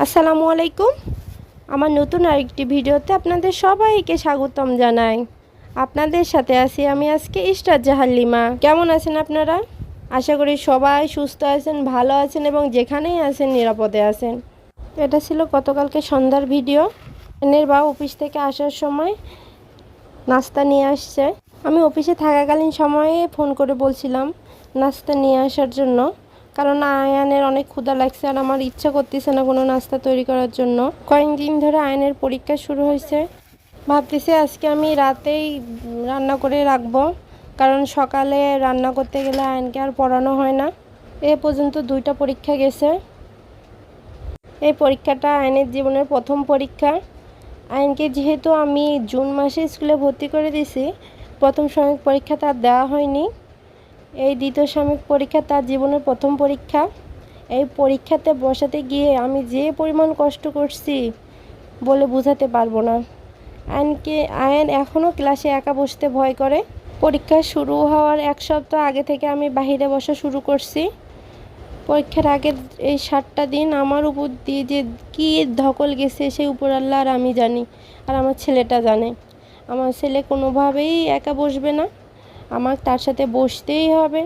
আসসালামু আলাইকুম। আমার নতুন আরেকটি ভিডিওতে আপনাদের সবাইকে স্বাগতম জানাই। আপনাদের সাথে আছি আমি আজকে ইশরাত জাহান লিমা। কেমন আছেন আপনারা? আশা করি সবাই সুস্থ আছেন, ভালো আছেন এবং যেখানেই আছেন নিরাপদে আছেন। এটা ছিল গতকালকে সন্ধ্যার ভিডিও। এনের বা অফিস থেকে আসার সময় নাস্তা নিয়ে আসছে। আমি অফিসে থাকাকালীন সময়ে ফোন করে বলছিলাম নাস্তা নিয়ে আসার জন্য, কারণ আয়ানের অনেক ক্ষুধা লাগছে আর আমার ইচ্ছা করতেছে না কোনো নাস্তা তৈরি করার জন্য। কয়েকদিন ধরে আয়ানের পরীক্ষা শুরু হয়েছে। ভাবতেছি আজকে আমি রাতেই রান্না করে রাখবো, কারণ সকালে রান্না করতে গেলে আয়ানকে আর পড়ানো হয় না। এ পর্যন্ত 2টা পরীক্ষা গেছে। এই পরীক্ষাটা আয়ানের জীবনের প্রথম পরীক্ষা। আয়ানকে যেহেতু আমি জুন মাসে স্কুলে ভর্তি করে দিয়েছি, প্রথম সাময়িক পরীক্ষা তার দেওয়া হয়নি। এই দ্বিতীয় সাময়িক পরীক্ষা তার জীবনের প্রথম পরীক্ষা। এই পরীক্ষাতে বসাতে গিয়ে আমি যে পরিমাণ কষ্ট করছি বলে বোঝাতে পারবো না। আয়ান এখনও ক্লাসে একা বসতে ভয় করে। পরীক্ষা শুরু হওয়ার 1 সপ্তাহ আগে থেকে আমি বাহিরে বসা শুরু করছি। পরীক্ষার আগের এই 7টা দিন আমার উপর দিয়ে যে কী ধকল গেছে সেই উপর আল্লাহ আর আমি জানি, আর আমার ছেলেটা জানে। আমার ছেলে কোনোভাবেই একা বসবে না, আমার তার সাথে বসতেই হবে।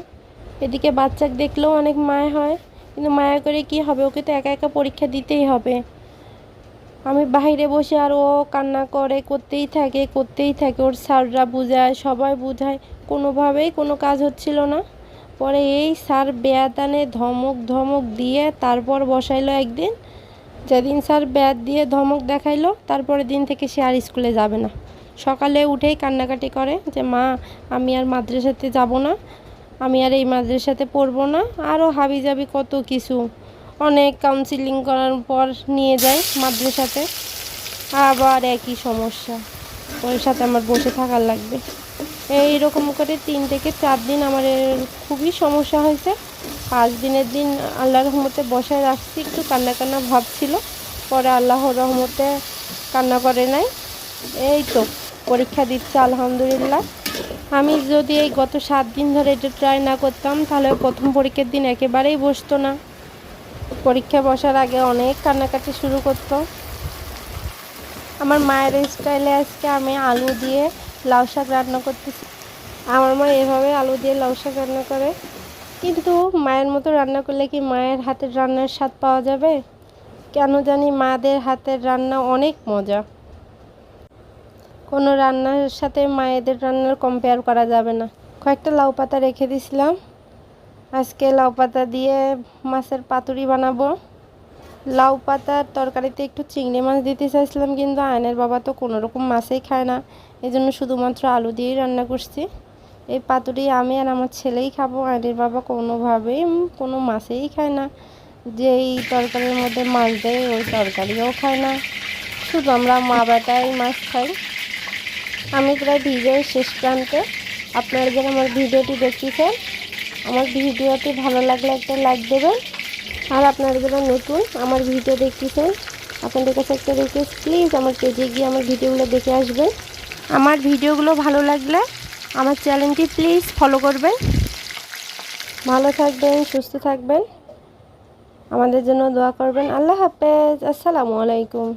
এদিকে বাচ্চাকে দেখলেও অনেক মায়া হয়, কিন্তু মায়া করে কি হবে, ওকে তো একা একা পরীক্ষা দিতেই হবে। আমি বাইরে বসে আর ও কান্না করে করতেই থাকে। ওর স্যাররা বুঝায়, সবাই বুঝায়, কোনোভাবেই কোনো কাজ হচ্ছিল না। পরে এই স্যার বেয়াদানে ধমক দিয়ে তারপর বসাইলো একদিন। যেদিন স্যার বেয়াদ দিয়ে ধমক দেখাইলো, তারপরের দিন থেকে সে আর স্কুলে যাবে না। সকালে উঠেই কান্নাকাটি করে যে মা, আমি আর মাদ্রাসাতে যাব না, আমি আর এই মাদ্রাসাতে পড়বো না। আরও হাবিজাবি কত কিছু, অনেক কাউন্সিলিং করার পর নিয়ে যায় মাদ্রাসাতে। আবার একই সমস্যা, ওর সাথে আমার বসে থাকার লাগবে। এইরকম করে 3 থেকে 4 দিন আমার খুবই সমস্যা হয়েছে। 5 দিনের দিন আল্লাহর রহমতে বসায় রাখছি, একটু কান্না ভাবছিল, পরে আল্লাহর রহমতে কান্না করে নাই। এই তো পরীক্ষা দিচ্ছে আলহামদুলিল্লাহ। আমি যদি এই গত 7 দিন ধরে এটা ট্রাই না করতাম, তাহলে প্রথম পরীক্ষার দিন একেবারেই বসতো না। পরীক্ষা বসার আগে অনেক কান্নাকাটি শুরু করতো। আমার মায়ের স্টাইলে আজকে আমি আলু দিয়ে লাউ শাক রান্না করতেছি। আমার মা এভাবে আলু দিয়ে লাউ শাক রান্না করে, কিন্তু মায়ের মতো রান্না করলে কি মায়ের হাতের রান্নার স্বাদ পাওয়া যাবে? কেন জানি মাদের হাতের রান্না অনেক মজা। কোনো রান্নার সাথে মায়েদের রান্নার কম্পেয়ার করা যাবে না। কয়েকটা লাউ পাতা রেখে দিয়েছিলাম, আজকে লাউ পাতা দিয়ে মাছের পাতুরি বানাবো। লাউ পাতার তরকারিতে একটু চিংড়ি মাছ দিতে চাইছিলাম, কিন্তু আয়নের বাবা তো কোনো রকম মাছই খায় না, এই জন্য শুধুমাত্র আলু দিয়েই রান্না করছি। এই পাতুরি আমি আর আমার ছেলেই খাবো, আয়নের বাবা কোনোভাবেই কোনো মাছেই খায় না। যেই তরকারির মধ্যে মাছ দেয় ওই তরকারিও খায় না, শুধু আমরা মা বেটাই মাছ খাই। আমি প্রায় ভিডিওর শেষ প্রান্তে। আপনারা যারা আমার ভিডিওটি দেখতেছেন, আমার ভিডিওটি ভালো লাগলে একটা লাইক দেবেন। আর আপনারা যারা নতুন আমার ভিডিও দেখতেছেন, আপনাদের কাছে একটা রিকোয়েস্ট, প্লিজ আমার পেজে গিয়ে আমার ভিডিওগুলো দেখে আসবেন। আমার ভিডিওগুলো ভালো লাগলে আমার চ্যানেলটি প্লিজ ফলো করবেন। ভালো থাকবেন, সুস্থ থাকবেন, আমাদের জন্য দোয়া করবেন। আল্লাহ হাফেজ, আসসালামু আলাইকুম।